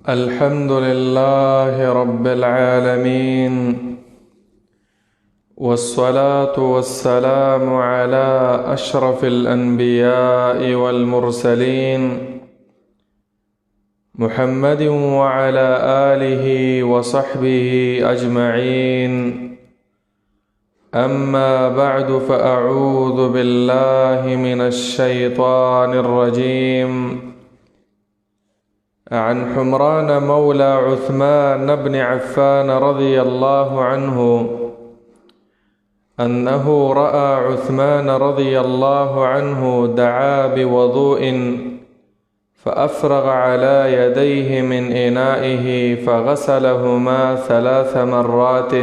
الحمد لله رب العالمين، والصلاة والسلام على أشرف الأنبياء والمرسلين محمد وعلى آله وصحبه أجمعين. أما بعد، فأعوذ بالله من الشيطان الرجيم. عن حمران مولى عثمان بن عفان رضي الله عنه أنه رأى عثمان رضي الله عنه دعا بوضوء فأفرغ على يديه من إنائه فغسلهما 3 مرات،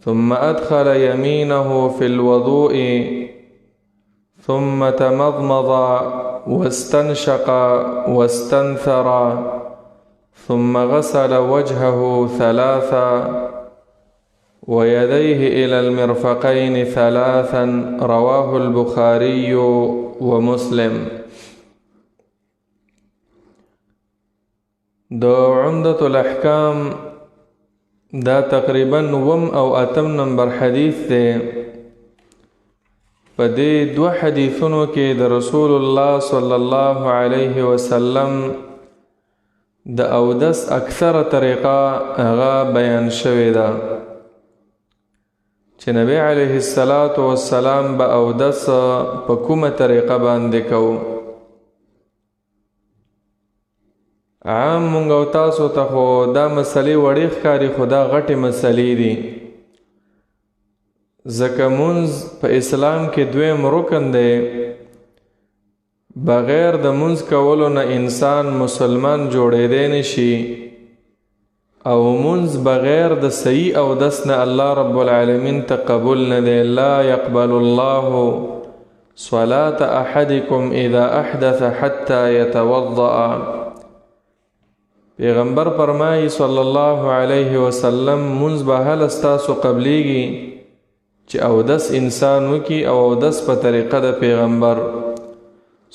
ثم أدخل يمينه في الوضوء ثم تمضمض واستنشق واستنثر، ثم غسل وجهه 3 ويديه إلى المرفقين 3. رواه البخاري ومسلم. دو عمدة الأحكام دا تقریبا 9 او 8 نمبر حدیث دے. په دې 2 حدیثونو کې د رسول الله صلی الله علیه وسلم د اودس اکثره طریقه هغه بیان شوې ده چې نبی علیه السلام به اودس په کومه طریقه باندې کوو. عام مونږ او تاسو ته خو دا مسلې وړې ښکاري، خو دا غټې مسلې دي، ځکه مونځ په اسلام کې 2م رکن دی. بغیر د مونځ کولو نه انسان مسلمان جوړېدی نشي، او مونځ بغیر د صحیح اودس نه الله رب العالمین ته قبول نه دی. لا يقبل الله صلاة احدكم اذا احدث حتى يتوضأ. پیغمبر فرمایي صلی الله علیه وسلم مونځ به هله ستاسو قبلیږي چې اودس انسان وکي، او اودس په طریقه د پیغمبر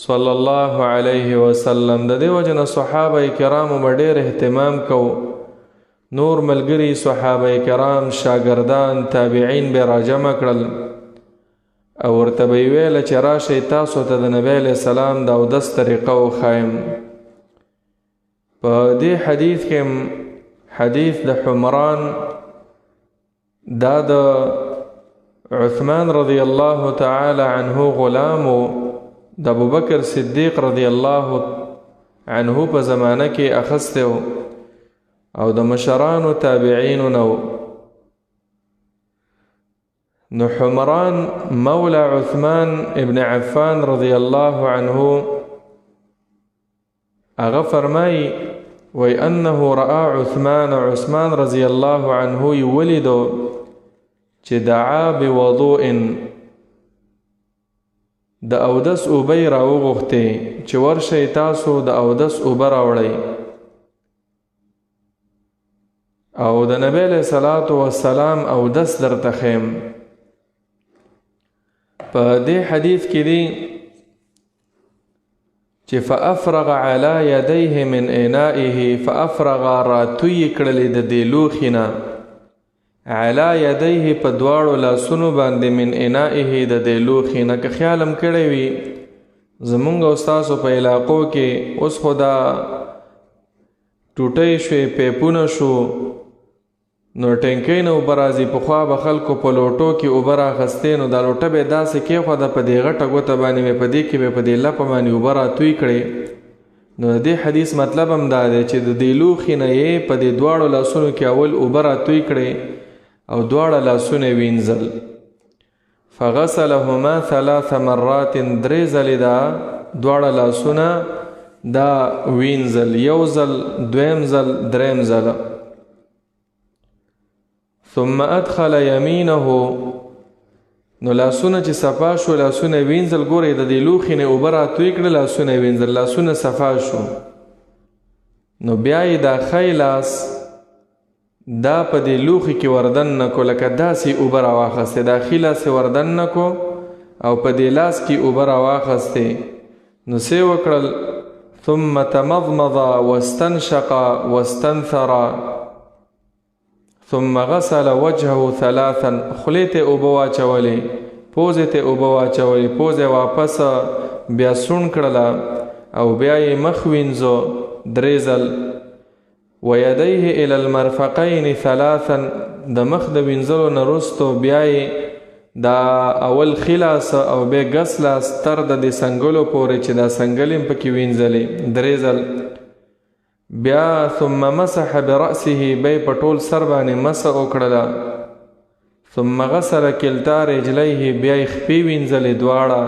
صلی الله علیه وسلم. د دې وجه نه صحابه کرامو به ډېر اهتمام کو، نور ملګري صحابه کرام شاګردان تابعین به راجمع کړل او ورته به یې ویله چې راشئ تاسو ته د نبی علیه السلام د اودس طریقه وښایم. په دې حدیث کې حدیث د حمران دا د عثمان رضی الله تعالی عنه غلامو د ابوبکر صدیق رضی الله عنه په زمانه کې اخسته او د مشرانو تابعینو نو. نو حمران مولا عثمان ابن عفان رضی الله عنه اغا فرمای وی انه رأى عثمان رضی الله عنه یولیدو چې دعا بوضوء د اودس اوبه راوغوښتې چې ورشئ تاسو د اودس اوبه راوړئ. او د نبی علیه الصلاة والسلام اودس درته ښیم. په دې حدیث کې دی چې فافرغ علی یدیه من انائه، فافرغ راتوی کړلې د دې لوښي نه علی یدیه په 2 لاسونو باندې من انائه د دې لوښي نه. که خیال هم کړی وي زمونږ او ستاسو په علاقو کې اوس خو دا ټوټۍ شوې، پیپونه شو، نو ټینکۍ نه اوبه راځي. پخوا به خلکو په لوټو کې اوبه راخستې، نو دا لوټه به یې داسې کېښوده په دې غټه ګوته باندې مې په دې کې به په دې لپه باندې اوبه راتوی کړې. نو د دې حدیث مطلب هم دا دی چې د دې لوښي نه یې په دې 2 لاسونو کې اول اوبه راتوی کړې او 2 لاسونه وینځل. فغسلهما 3 مرات، 3 ځلې دا 2 لاسونه دا وینځل، 1 ځل، 2م ځل، 3م ځل. ثم ادخل يمينه، نو لاسونه چې صفا شو، لاسونه وینځل. ګورئ د دې لوښي نه اوبه راتوی کړه، لاسونه وینځل، لاسونه صفا شو. نو بیا یې دا ښی لاس دا په دې لوښي کې وردن نکو، لکه داسې اوبه راواخستې، دا ښي لاس یې وردن نکو او په دې لاس کې اوبه راواخستې. نو څه وکړل؟ ثم تمضمض واستنشق واستنثر ثم غسل وجهه ثلاثا خلیت اوبه واچولې پوزې ته اوبه واچولې پوزې واپس بیا سون کړله او بیا یې مخ وینځو 3 ځل ويديه الى المرفقين ثلاثا د مخ د وینځلو نه وروستو بیا یې دا اول خلاص او بیا ګس لاس تر د سنګلو پورې چې دا سنګل یې پکې وینځلې 3 ځل بیا ثم مسح برأسه بی په ټول سر باندې مسح وکړله ثم غسل کلتا رجلیه بیا یې خپې وینځلې دواړه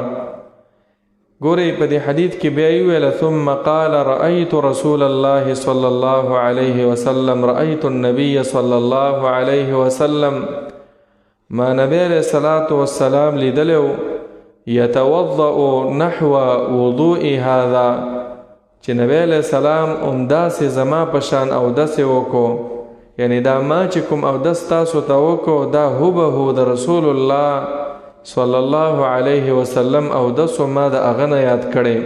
ګورئ په دې حدیث کې بیا یې ویله ثم قال رأيت رسول الله صلى الله عليه وسلم رأيت النبي صلى الله عليه وسلم ما نبی علیہ الصلاة والسلام لیدلو یتوضأ نحو وضوء هذا چې نبی علیہ السلام داسې زما پشان اودس وکړو یعنی دا ما چې کوم اودس تاسو ته وکړو دا هوبهو د رسول الله صلی الله علیه وسلم اودس ما د هغه نه یاد کړی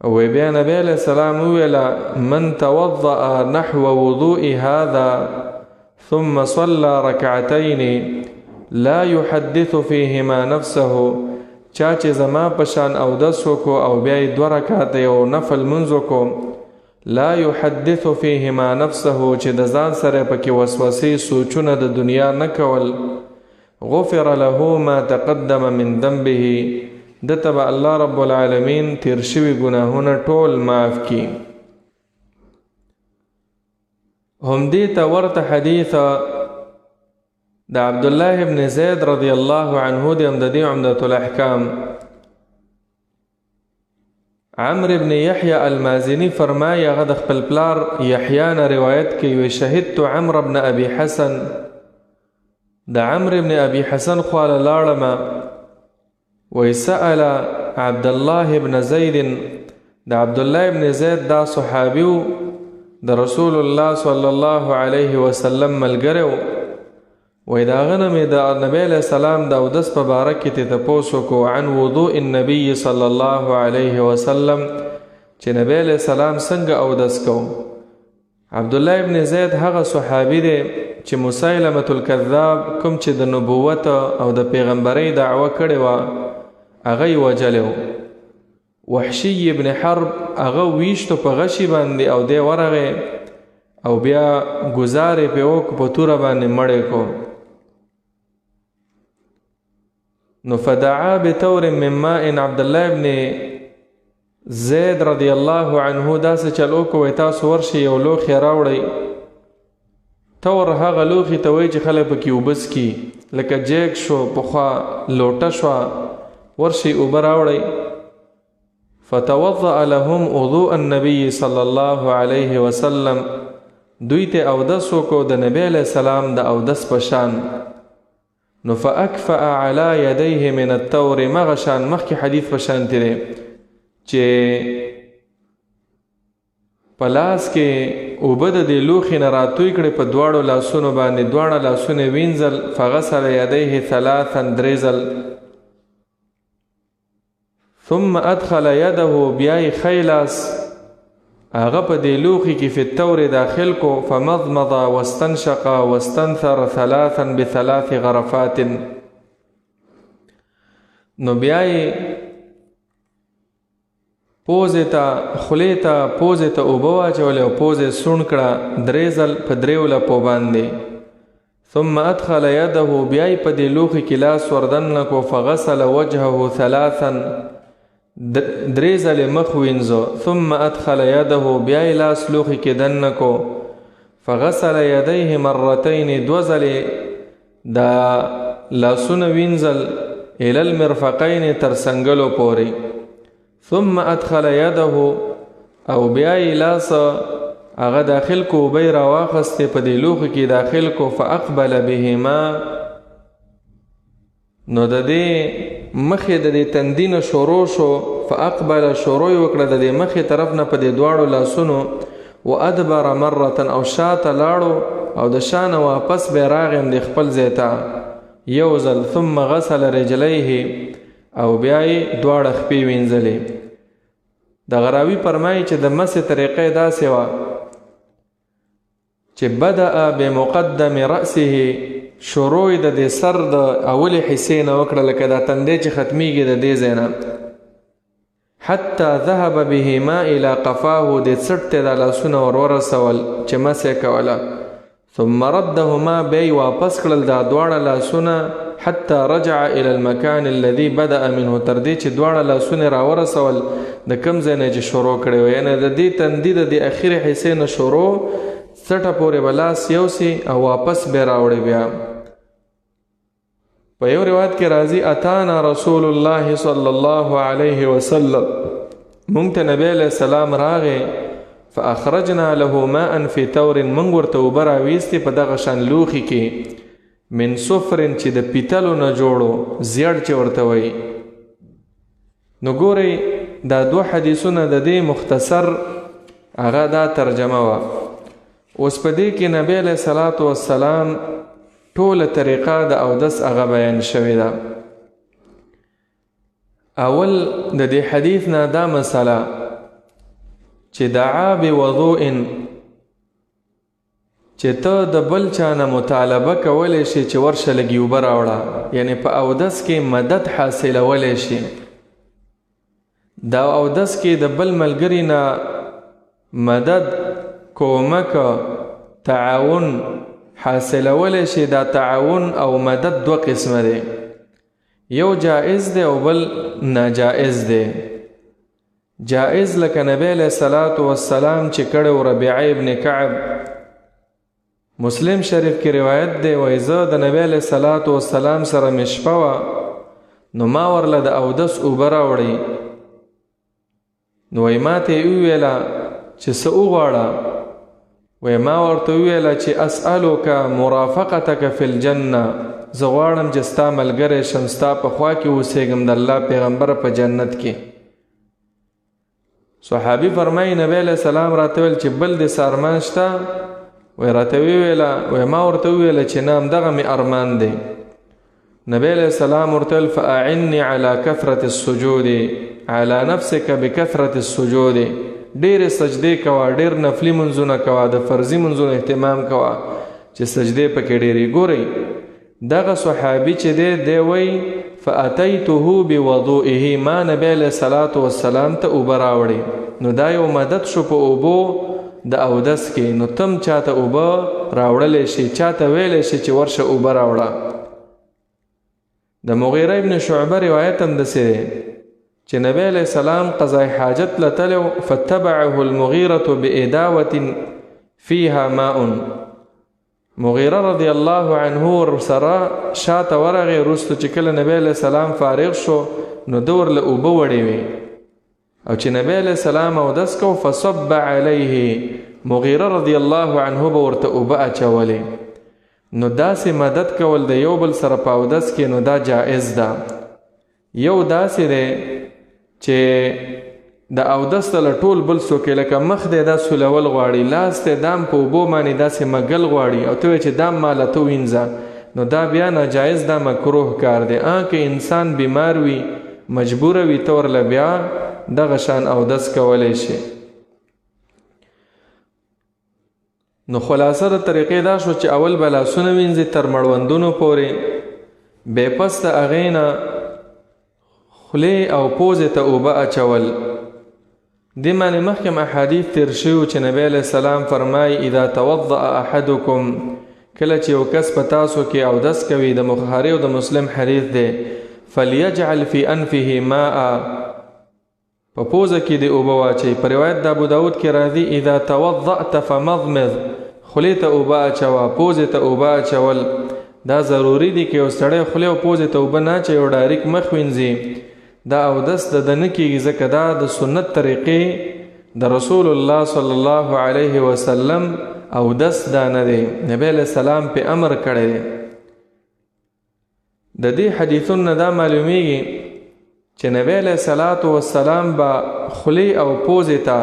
او بیا نبی علیہ السلام ویله من توضأ نحو وضوء هذا ثم صلى ركعتين لا يحدث فيهما نفسه چا چې زما پشان اودس وکړو او بیا یې 2 رکعات یو نفل منځ وکړو لا يحدث فيهما نفسه چې د ځان سره پکې وسوسې سوچونه د دنیا نه کول غفر له ما تقدم من ذنبه دته به الله رب العالمین تیر شوي ګناهونه ټول معاف کړي هم دې ته ورته حدیث د عبد الله ابن زید رضی الله عنه د دې عمدة الاحکام عمرو ابن یحیی المازنی فرمایي هغه د خپل پلار یحیی نه روایت کوي شهدت عمرو ابن ابي حسن د عمرو ابن ابي حسن خواله لاړم وسأل عبد الله ابن زید د عبد الله ابن زید دا صحابي د رسول الله صلی الله علیه وسلم ملګری وای دا غنه مې د نبی علیہ السلام د اودس په باره کې ته تپوس وکړو عن وضوء النبي صلی الله علیه وسلم چې نبی علیہ السلام څنګه اودس کو عبد الله ابن زید هغه صحابي دی چې مسیلمة الکذاب کوم چې د نبوت او د پیغمبرۍ دعوه کړې وه هغه یې وجلی وحشي ابن حرب هغه ویشتو په غشي باندې او دی ورغې او بیا گزارې پې وکړو په توره باندې مړې کو نو فدعا بتور من ماء عبد الله ابن زید رضی الله عنه داسې چل وکړو وایي تاسو ورشئ یو لوښی راوړئ تور هغه لوښي ته وایي چې خلک پکې اوبه څښي لکه جیګ شو پخوا لوټه شوه ورشئ اوبه راوړئ فتوضأ لهم وضوء النبي صلی الله علیه وسلم دوی ته اودس وکړو د نبی علیہ السلام د اودس په شان نو فاکفأ علی یدیه من التور مغشان مخکې حدیث په شان دی چې په لاس کې اوبه د دې لوښي نه راتوی کړې په دواړو لاسونو باندې دواړه لاسونه وینځل فغسل یدیه 3 ځل ثم ادخل يده بیای خیلاس هغه په دې لوښي کې په التور داخل کو فمضمض واستنشق واستنثر 3 ب3 غرفات نو بیای پوزې ته خولې ته پوزې ته اوبه واچولې او پوزې سون کړه 3 ځل په 3 لپو باندې ثم ادخل يده بیای په دې لوښي کې لاس وردننه کو فغسل وجهه 3 ځلې مخ وینځو ثم ادخل يده بیای لاس لوښي کې دننه کو فغسل یدیه 2 ځلې دا لاسونه وینځل الى المرفقین تر سنګلو پورې ثم ادخل يده او بیای لاس هغه داخل کو بی را واخستې په دې لوښي کې داخل کو فاقبل بهما نو د دې مخې د دې تندینه شروع شو فاقبل شروع وکړه د دې مخې طرف نه په دې دواړو لاسونو وادبر مره او شاته لاړو او د شانه واپس به راغیم د خپل ځای ته یو ځل ثم غسل رجلیه او بیا یې دواړه خپې وینځلې د غراوی فرمایي چې د مس طریقې داسې وه چې بدأ بمقدم رأسه شروع د دې سر د اولې حصې نه وکړه لکه دا تندی چې ختمیږي د دې ځای نه حتی ذهب بهما الى قفاه د څټ ته د لاسونه ورسول چې مس یې کوله ثم ردهما بی واپس کړل دا دواړه لاسونه حتی رجع الى المكان الذي بدأ منه تر دې چې دواړه لاسونه راورسول د کوم ځای نه چې شروع کړی و یعنې د دې تندي د دې اخرې حصې نه شروع څټه پورې به لاس یوسي او واپس به راوړي بیا په یو روایت کې راځي اتانا رسول الله صلی الله علیه وسلم مونږ ته نبی علیہ السلام راغی فاخرجنا له ماء في تور مونږ ورته اوبه راویستې په دغه شان لوښي کې من صفر چې د پیتلو نه جوړو زیړ چې ورته وایي نو ګورئ دا دوه حدیثونه د دې مختصر هغه دا ترجمه وه اوس په دې کې نبی علیه الصلاة والسلام ټوله طریقه د اودس هغه بیان شوې ده اول د دې حدیث نه دا مسله چې دعا بوضوء چې ته د بل چا نه مطالبه کولی شي چې ورشه لږ اوبه راوړه یعنې په اودس کې مدد حاصلولی شي دا اودس کې د بل ملګري نه مدد کومک تعاون حاصلولی شي دا تعاون او مدد دوه قسمه دی یو جائز دی او بل ناجائز دی جائز لکه نبی علیہ الصلاة والسلام چې کړی ربیعه ابن کعب مسلم شریف کی روایت دی وایي زه د نبی علیہ الصلاة والسلام سره مې شپه وه نو ما ورله د اودس اوبه راوړې نو وایي ما ته یې وویله چې څه وغواړه وی ما ورته ویله چې اسألک مرافقتک فی الجنه زه غواړم چې ستا ملګری شم ستا په خوا کې اوسېږم د الله پیغمبر په جنت کې صحابي فرمایي نبی علیه السلام راته ویل چې بل دې څه ارمان شته وی راته ویله وی ما ورته وویله چې نه همدغه مې ارمان دی نبی علیه السلام ورته ویل فاعنی علی کثرة السجود علی نفسک بکثرة السجود ډېرې سجدې کوه ډېر نفلي منځونه کوه د فرضي منځونو اهتمام کوه چې سجدې پکې ډېرې ګورئ دغه صحابي چې دی وایي فاتیته بوضوئه ما نبی علیه الصلاة والسلام ته اوبه راوړې نو دا یو مدد شو په اوبو د اودس کې نو تم چاته اوبه راوړلی شي چاته ویلی شي چې ورشه اوبه راوړه د مغیره ابن شعبه روایت هم داسې دی چې نبی علیہ السلام قضای حاجت لتلو فتبعه المغیرة بإداوة فيها ماء مغیره رضی الله عنه سره شاته ورغی وروسته چې کله نبی علیہ السلام فارغ شو نو ده ورله اوبه وړې وې او چې نبی علیہ السلام اودس کو فصب علیه مغیره رضی الله عنه به ورته اوبه اچولې نو داسې مدد کول د یو بل سره په اودس کې نو دا جائز ده یو داسې دی چې د اودس ته له ټول بل څوک لکه مخ دی دا سولول غواړي لاس دی دام په اوبو باندې داسې مګل غواړي او ته وایې چې دام ماله ته وینځه نو دا بیا ناجایز دا مکروه کار دی که انسان بیمار وي مجبوره وي ته ورله بیا دغه شان اودس کولی شي نو خلاصه د طریقې دا شو چې اول به لاسونه وینځي تر مړوندونو پورې بې پس د هغې نه خولې او پوزې ته اوبه اچول دې معنې مخکې احادیث تیر شوي چې نبی علیه السلام فرمایي اذا توضأ احدکم کله چې یو کس په تاسو کې اودس کوي د بخاري او د مسلم حدیث دی فلیجعل فی انفه ماء په پوزه کې د اوبه واچوي په روایت د ابو داود کې راځي اذا توضأت فمضمض خولې ته اوبه اچوه پوزې ته اوبه اچول دا ضروری دی که یو سړی خولې او پوزې ته اوبه نه اچوي او ډایرکټ مخ وینځي دا اودس د ده نه کېږي ځکه دا د سنت طریقې د رسول الله صلی الله علیه وسلم اودس دا نه دی نبی علیہ السلام په امر کړی دی د دې حدیثونو دا معلومیږي چې نبی علیہ الصلاة والسلام با خولې او پوزې ته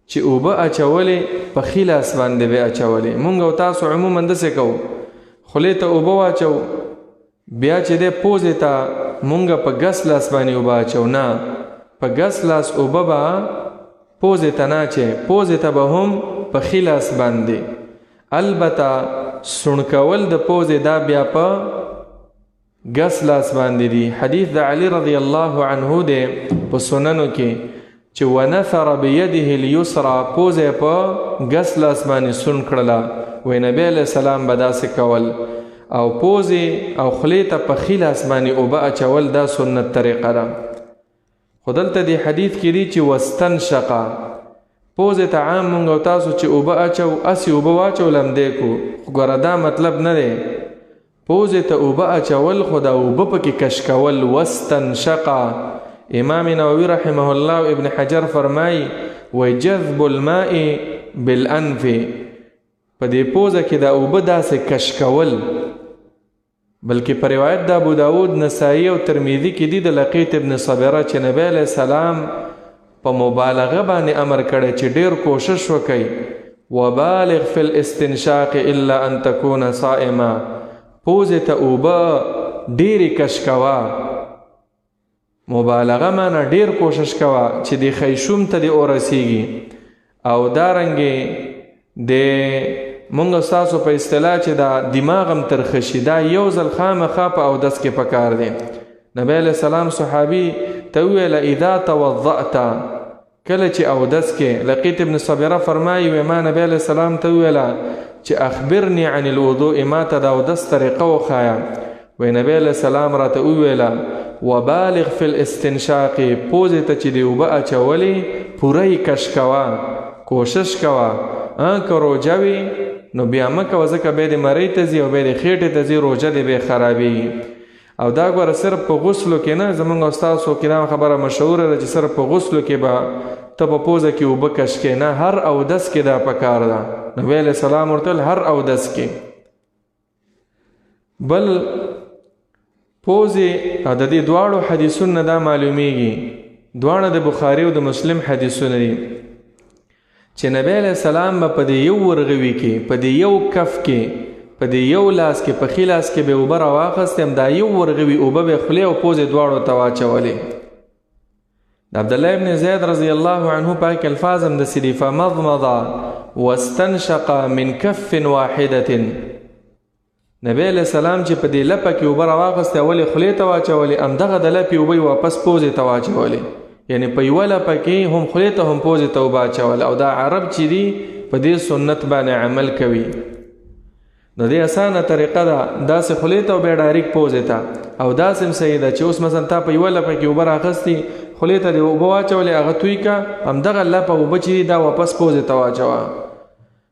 چې اوبه اچولې په ښي لاس باندې به اچولې مونږ او تاسو عموما داسې کوو خولې ته اوبه واچو بیا چې دی پوزې ته مونږ په ګس لاس باندې اوبه اچو نه په ګس لاس اوبه به پوزې ته نه اچوې، پوزې ته به هم په ښي لاس باندې. البته سونډ کول د پوزې دا بیا په ګس لاس باندې دي. حدیث د علی رضی الله عنه دی په سننو کې چې ونثر بيده اليسرى، پوزې په ګس لاس باندې سون کړله. وی نبی علیہ السلام به داسې کول. او پوزې او خولې ته په ښي لاس باندې اوبه اچول دا سنت طریقه ده. خو دلته دی حدیث کې دی چې واستنشقه، پوزې ته عام مونږ او تاسو چې اوبه اچو اسې اوبه واچول همدې کو، خو ګوره دا مطلب نه دی پوزې ته اوبه اچول خو دا اوبه پکې کش کول. واستنشقه امام نووي رحمه الله او ابن حجر فرمای وجذب الماء بالانف، په دې پوزه کې دا اوبه داسې کش کول. بلکې په روایت د ابو داود، نسائی او ترمذی کې دی د لقیط ابن صبره چې نبی علیہ السلام په مبالغه باندې امر کړی چې ډیر کوشش وکړي. وبالغ فی الاستنشاق الا ان تكون صائما، پوزې ته اوبه ډیرې کش کوه. مبالغه معنا ډیر کوشش کوه چې د خیشوم ته دې ورسیږي. او دارنګې د مونږ ستاسو په اصطلاح چې دا دماغ هم ترخه شي، دا یو ځل خامخا په اودس کې پکار دی. نبی علیہ السلام صحابي ته وویل اذا توضأت، کله چې اودس کې. لقیط ابن صبره فرمایي وی ما نبی علیہ السلام ته وویل چې اخبرني عن الوضوء، ما ته د اودس طریقه وښایه. وی نبی علیہ السلام راته وویل وبالغ فی الاستنشاق، پوزې ته چې دی اوبه اچولې پوره یې کش کوه، کوشش کوه. که روژه وي نو بیا مه کوه، ځکه بیا د مرۍ ته ځي او بیا د خېټې ته ځي، روژه دې بیا خرابېږي. او دا ګوره صرف په غسلو کې نه، زمونږ او ستاسو کې دا خبره مشهوره ده چې صرف په غسلو کې به ته په پوزه کې اوبه کش کې نه، هر اودس کې دا پکار ده. نبی علیہ السلام ورته هر اودس کې. بل پوزې د دې دواړو حدیثونو دا معلومیږي، دواړه د بخاري او د مسلم حدیثونه دي چې نبی علیہ السلام به په دې یو ورغوي کې، په دې یو کف کې، په دې یو لاس کې، په ښي لاس کې به اوبه راواخستې، همدا یو ورغوي اوبه به خولې او پوزې دواړو ته واچولې. د عبدالله ابن زید رضی الله عنه پاک الفاظ هم داسې دي فمضمض واستنشق من کف واحدة. نبی علیہ السلام چې په دې لپه کې اوبه راواخستې اولې خولې ته واچولې، همدغه د لپې اوبه واپس پوزې ته واچولې، یعنی په یوه لپه کې هم خولې ته هم پوزې ته اوبه اچول. او دا عرب چې دي په دې سنت باندې عمل کوي. نو دې اسانه طریقه ده، داسې خولې ته او بیا ډایرکټ پوزې ته. او داسې هم صحیح ده چې اوس مثلا تا په یوه لپه کې اوبه راخستې، خولې ته دې اوبه واچولې، هغه توی که، همدغه لپه اوبه چې دي دا واپس پوزې ته واچوه.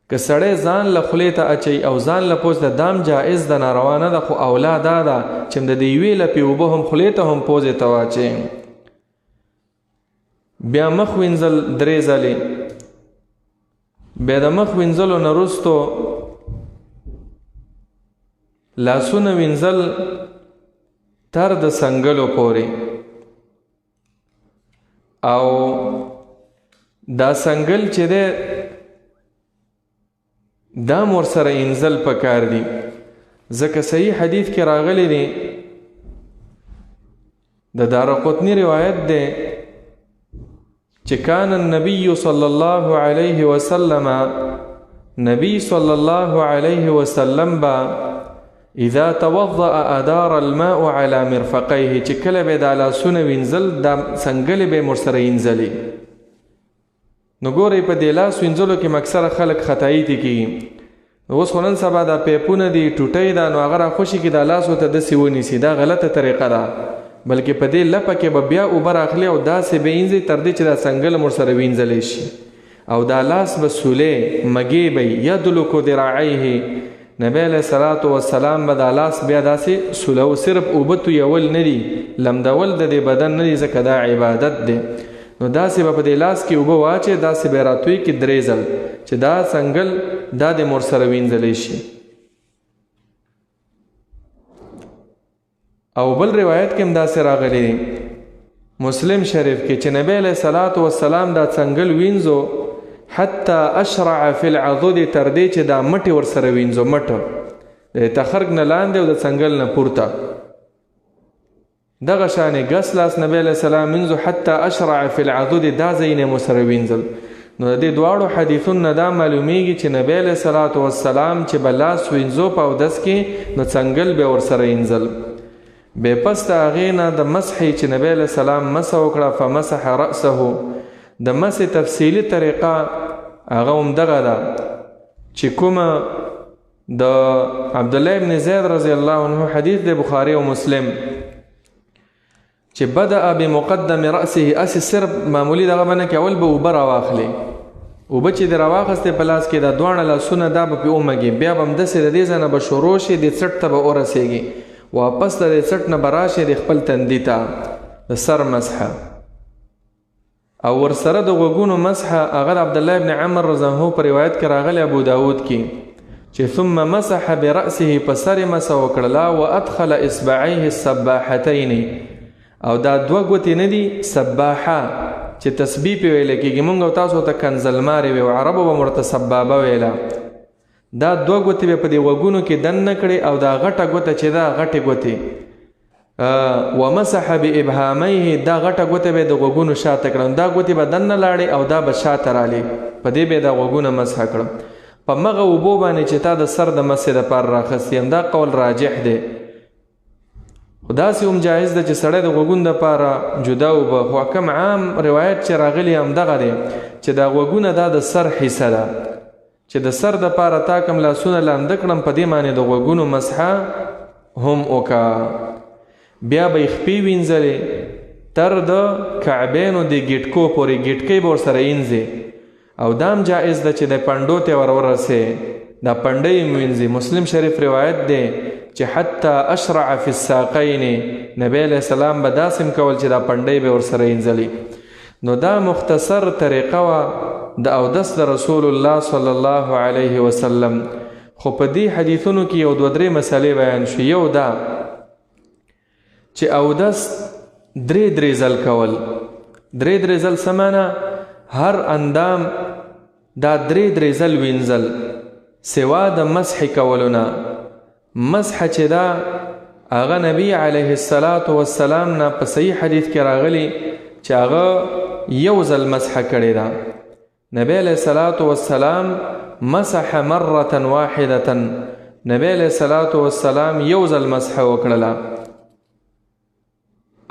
که سړی ځان له خولې ته اچوي او ځان له پوزې ته، دام جایز ده، ناروا نه ده. خو اولا دا ده چې د دې یوې لپې اوبه هم خولې ته هم پوزې ته واچوي. بیا مخ وینځل 3 ځلې، بیا د مخ وینځلو نه وروستو لاسونه وینځل تر د څنګلو پورې. او دا څنګل چې دی دا ورسره انځل پکار دي، ځکه صحیح حدیث کې راغلی دی، د دارقطنی روایت دی چې کان النبی صلی الله علیه وسلم، نبی صلی الله علیه وسلم با اذا توضأ ادار الماء على مرفقيه، چې کله به د لاسونه وینځل دا څنګلې به ورسره وینځلي. نو ګورئ په دې لاس وینځلو کې اکثره خلک خطایي دي کېږي. اوس خو نن سبا دا پیپونه دي، ټوټۍ ده، نو هغه راخوشي کې دا لاسو ته داسې ونیسي، دا غلطه طریقه ده. بلکې په دې لپه کې به بیا اوبه راخلي او داسې به وینځي تر دې چې دا څنګل هم ورسره وینځلی شي. او دا لاس به سولې مږې به یدلکو ذراعیه، نبی علیہ الصلوۃ والسلام به دا لاس بیا داسې سولو، صرف اوبه تویول نه دي، لمدول د دې بدن نه دي، ځکه دا عبادت دی. نو داسې به په دې لاس کې اوبه واچې، داسې به راتوی کې 3 ځل چې دا څنګل دا د مور سره وینځلی شي. او بل روایت کې هم داسې راغلی دی مسلم شریف کې چې نبی علیہ الصلوۃ والسلام دا څنګل وینځو حتی اشرع فی العضد، تر دې چې دا مټې ورسره وینځو، مټه د تخرګ نه لاندې او د څنګل نه پورته. دغه شانې ګس لاس نبی علیه السلام وینځو حتی اشرع فی العضد دا ځایونه مو سره وینځل. نو د دې دواړو حدیثونو نه دا معلومیږي چې نبی علیه الصلاة والسلام چې به لاس وینځو په اودس کې نو څنګل به ورسره وینځل. بې پس د هغې نه د مسحې چې نبی علیه السلام مسح وکړه فمسح رأسه، د مسح تفصیلي طریقه هغه همدغه ده چې کومه د عبدالله ابن زید رضی الله عنه حدیث د بخاری او مسلم چې بدأ بمقدم رأسه، اسی صرف معمولی دغه باندې کې اول به اوبه راواخلي، اوبه چې د راواخستې په لاس کې د دواړه لاسونه دا به پې ومږي، بیا به همداسې د دې ځای نه به شروع شي د څټ ته به ورسېږي، واپس د دې څټ نه به راشي د خپل تندي ته د سر مسحه، او ورسره د غوږونو مسحه هغه د عبدالله ابن عمر رضی الله عنه په روایت کې راغلی ابو داود کې چې ثم مسح برأسه په سر مسح وکړله وادخل اصبعيه السباحتين، او دا دوه ګوتې نه دي سباحه چې تسبیح پې ویلی کېږي، مونږ او تاسو ته کنزلمارې وي او عربو به ورته سبابه ویله، دا دوه ګوتې به په دې غوږونو کې دننه کړې او دا غټه ګوته چې دا غټې ګوتې ومسح بابهاميه، دا غټه ګوته به د غوږونو شاته کړم، دا ګوتې به دننه لاړې او دا به شاته رالې، په دې به دا غوږونه مسح کړم. په مغه اوبو باندې چې تا د سر د مسح دپاره راخستی یم، دا قول راجح دی. خو داسې هم جایز ده چې سړی د غوږونو دپاره جدا اوبه، خو کم عام روایت چې راغلی همدغه دی چې دا غوږونه دا د سر حصه ده، چې د سر دپاره تا کم لاسونه لانده کړم په دې معنی د غوږونو مسحه هم وکړه. بیا به یې خپې وینځلې تر د کعبینو د ګیټکو پورې، ګیټکۍ به ورسره وینځې، او دا هم جایز ده چې د پنډو ته ورسې دا پنډۍ هم وینځي. مسلم شریف روایت دی چې حتی اشرع فی الساقین، نبی علیہ السلام به داسې کول چې دا پنډۍ به ورسره وینځلي. نو دا مختصر طریقه وه د اودس د رسول الله صلی الله علیه وسلم. خو په دې حدیثونو کې یو دوه درې مسلې بیان شو. یو دا چې اودس درې ځل کول، درې ځل څه معنی؟ هر اندام دا درې ځل وینځل سوا د مسح کولونه. مسح چې دا هغه نبی علیه الصلاة والسلام نه په صحیح حدیث کې راغلی چې هغه یو ځل مسح کړې ده. نبی علیه الصلاة والسلام مسح مرة واحدة، نبی علیه الصلاة والسلام یو ځل مسح وکړله،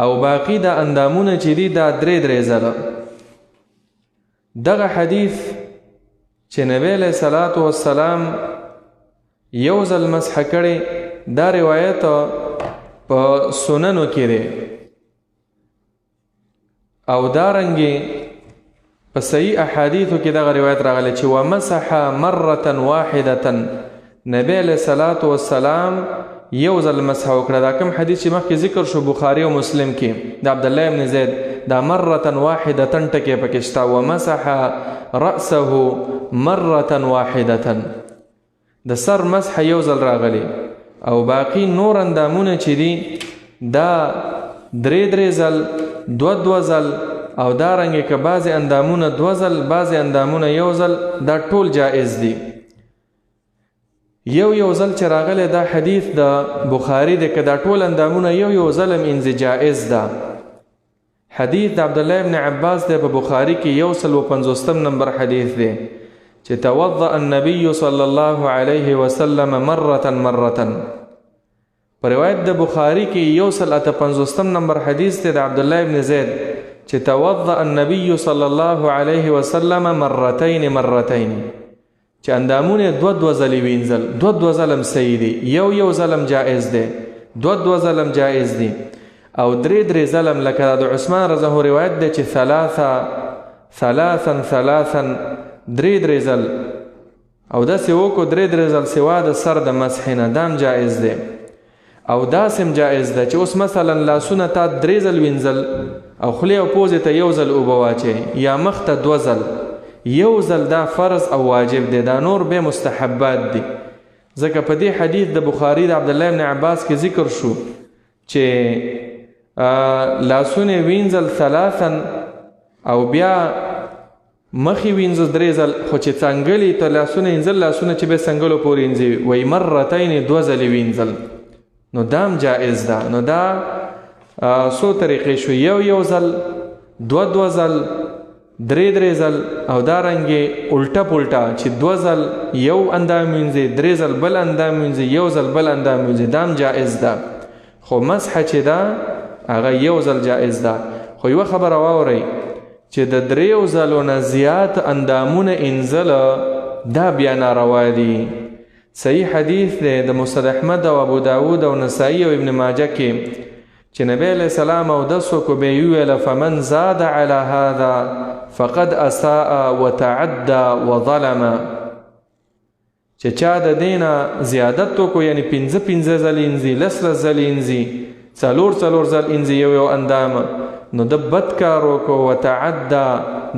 او باقی دا اندامونه چې دي دا درې ځله. دغه حدیث چې نبی علیه الصلاة والسلام یو ځل مسح کړی دا روایت په سننو کې دی، او دارنګې په صحیح احادیثو کې دغه روایت راغلی چې ومسح مرة واحدة، نبی علیه الصلاة والسلام یو ځل مسح وکړه. دا کوم حدیث چې مخکې ذکر شو بخاری او مسلم کې د عبدالله ابن زید، دا مرة واحدة ټکی پکې شته، ومسح رأسه مرة واحدة، د سر مسح یو ځل راغلی، او باقی نور اندامونه چې دي دا درې ځل، دوه ځل، او دارنګې که بعضې اندامونه دوه ځل، بعضې اندامونه یو ځل، دا ټول جائز دي. یو ځل چې راغلی دا حدیث د بخاری دی، که دا ټول اندامونه یو ځل هم انځي جائز ده. حدیث د عبدالله ابن عباس دی په بخاری کې 150 نمبر حدیث دی چې توضأ النبي صلی الله علیه وسلم مرة. په روایت د بخاری کې 158 نمبر حدیث دی د عبدالله ابن زید چې توضأ النبي صلی الله علیه وسلم مرتين، چې اندامونه دوه ځلې وینځل، دوه ځلم صحیح دي، یو ځلم جائز دی، دوه ځلم جائز دي، او درې ځلم لکه د عثمان رضی الله روایت دی چې ثلاثا درې ځل، او داسې وکړو درې ځل سوا د سر د مسح نه، دام جائز دی. او داسې جائز ده چې اوس مثلا لاسونه تا درې ځل وینځل او خولې او پوزې ته یو ځل اوبه واچوې، یا مخ ته دوه ځل، یو ځل دا فرض او واجب دی، دا نور به مستحبات دي. ځکه په دې حدیث د بخاری د عبدالله ابن عباس کې ذکر شو چې لاسونه وینځل ثلاثا، او بیا مخې وینځل درې ځل، خو چې څنګلې ته لاسونه وینځل، لاسونه چې به څنګلو پورې وینځي وایي مرتين، دوه ځلې وینځل، نو دام جائز ده. نو دا څو طریقې شو، یو ځل، دو ځل، درې ځل، او دارنګې الټه پلټه چې 2 ځل یو اندام وینځي، 3 ځل بل اندام وینځي، 1 ځل بل اندام وینځي، دام جائز ده. خو مسح چې ده هغه 1 ځل جائز ده. خو یوه خبره واورئ چې د 3 ځلو نه زیات اندامونه انځله دا بیا ناروا دي. صحیح حدیث دی د مسند احمد او ابو داود او نسائی او ابن ماجه کې چې نبی علیہ السلام اودس وکړو بیا یې وویله فمن زاد علی هذا فقد اساء وتعدى وظلم، چې چا د دې نه زیادت وکړو یعنی 5 ځل انځي، 10 ځل انځي، 4 ځل انځي یو اندام، نو د بد کار وکړو، وتعدى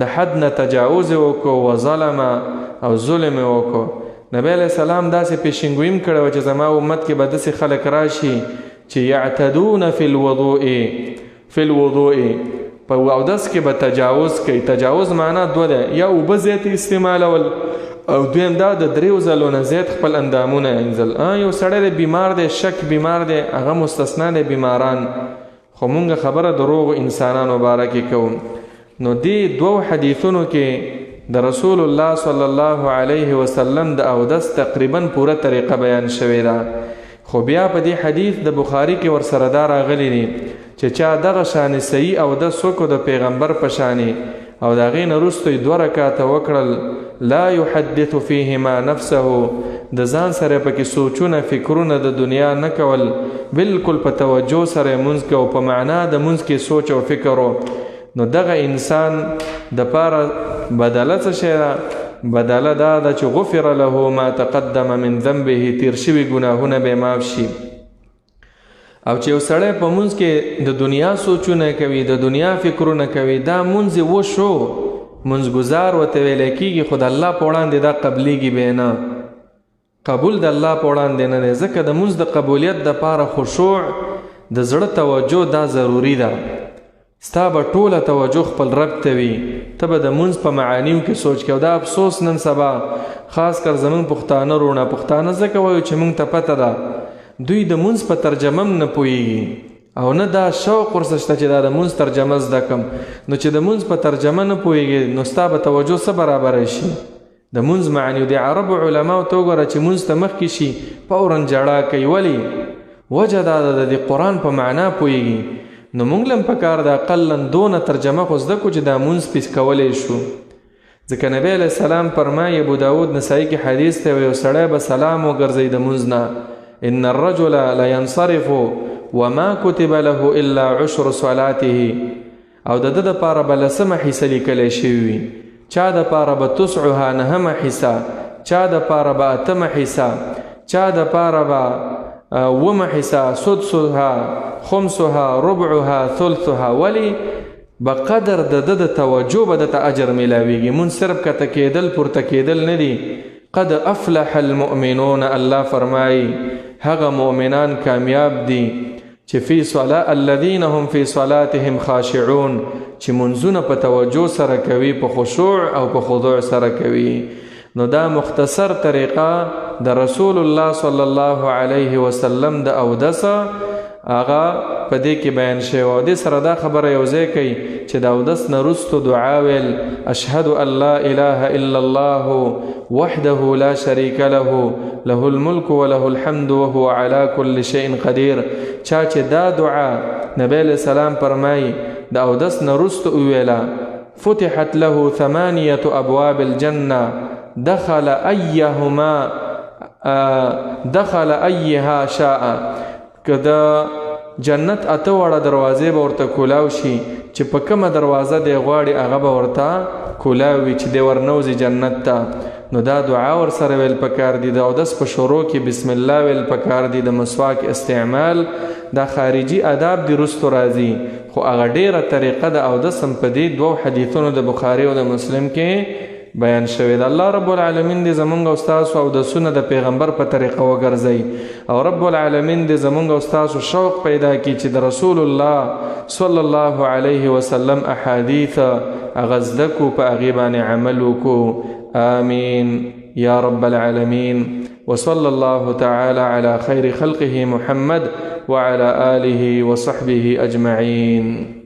د حد نه تجاوز وکړو، وظلم او ظلم وکړو. نبی علیہ السلام داسې پیشنګویم کړی و چې زما امت کې به داسې خلک راشي چې یعتدون فی الوضوء په اودس کې به تجاوز کوي. تجاوز معنا 2 ده، یا اوبه زیات استعمالول او دویم دا د 3 ځلو نه زیات خپل اندامونه انځل. یو سړی بیمار دی، شک بیمار دی، هغه مستثنا دی بیماران، خو مونږ خبره د روغ انسانانو باره کې کوو. نو دې 2 حدیثونو کې د رسول الله صلی الله علیه وسلم د اودس تقریبا پوره طریقه بیان شوې ده. خو بیا په دې حدیث د بخاری کې ورسره دا راغلی دی چې چا دغه شانې صحیح اودس وکړو د پیغمبر په شانې او د هغې نه وروسته یې 2 رکعاته وکړل، لا یحدث فیهما نفسه، د ځان سره پکې سوچونه فکرونه د دنیا نه کول، بالکل په توجه سره یې مونځ کو، په معنا د مونځ کې سوچ او فکر و. نو دغه انسان د پاره بدله څه شی ده؟ بدله دا ده چې غفر له ما تقدم من ذنبه، تیر شوي ګناهونه به معاف شي. او چې یو سړی په مونځ کې د دنیا سوچونه کوي، د دنیا فکرونه کوي، دا مونځ یې وشو، مونځګزار ورته ویلی کېږي، خو د الله په وړاندې دا قبلیږي به نه، قبول د الله په وړاندې نه دی. ځکه د مونځ د قبولیت دپاره خشوع، د زړه توجه دا ضروري ده. ستا به ټوله توجه خپل رب ته وي، ته به د مونځ په معانیو کې سوچ کوي. دا افسوس نن سبا خاص کر زمونږ پښتانه رونه، پښتانه ځکه وایو چې مونږ ته پته ده، دوی د مونځ په ترجمه هم نه پوهېږي او نه دا شوق ورسه شته چې دا د مونځ ترجمه زده کړم. نو چې د مونځ په ترجمه نه پوهېږي نو ستا به توجه څه برابره شي د مونځ معانیو. د عربو علماو ته وګوره چې مونځ ته مخکې شي فورا جړا کوي، ولې؟ وجه دا ده د قرآن په معنا پوهېږي. نو مونږ لم پکار د اقلا دونه ترجمه خو زده کو چې دا مونځ پیس کولی شو. ځکه نبی علیہ السلام فرمایي، ابو داود نسائی کې حدیث ته یو سړی به سلام وګرځوي د مونځ نه، ان الرجل لا ينصرف وما كتب له الا 10 صلاته، او د ده دپاره به 10مه حصه لیکلی شوي وي، چا دپاره به 9 9مه حصه، چا دپاره به 8مه حصه، چا دپاره به 9مه حصه، سدسها، خمسها، ربعها، ثلثها. ولی بقدر د توجه به دته اجر میلاویږي. مون صرف کته کېدل پورته کېدل نه دي. قد افلح المؤمنون، الله فرمایي هغه مؤمنان کامیاب دي چې فی صلاة الذین هم فی صلاتهم خاشعون، چې منځونه په توجه سره کوي، په خشوع او په خضوع سره کوي. نو دا مختصر طریقه د رسول الله صلی الله علیه وسلم د اودس هغه په دې کې بیان شوی. او دې سره دا خبره یو ځای کوي چې د اودس نه وروسته دعا ویل، اشهد ان لا اله الا الله وحده لا شریک له له الملک وله الحمد وهو على كل شيء قدیر. چا چې دا دعا نبی علیہ السلام فرمایي د اودس نه وروسته وویله، فتحت له 8 ابواب الجنه دخل ایها شاء، که د جنت 8 وړه دروازې به ورته کولاو شي، چې په کومه دروازه دی غواړي هغه به ورته کولاوي چې دی ورنوځي جنت ته. نو دا دعا ورسره ویل پکار دي. د اودس په شروع کې بسم الله ویل پکار دي. د مسواک استعمال دا خارجي آداب دي رستو راځي، خو هغه ډیره طریقه د اودس هم په دې 2 حدیثونو د بخاري او د مسلم کې بیان شوی. د الله رب العالمین دې زمونږ او ستاسو اودسونه د پیغمبر په طریقه وګرځي، او رب العالمین دې زمونږ او ستاسو شوق پیدا کړي چې د رسول الله صلی الله علیه وسلم احادیث هغه زده کو، په هغې باندې عمل وکړو. آمین یا رب العالمین. وصلی الله تعالی علی خیر خلقه محمد وعلى آله وصحبه أجمعين.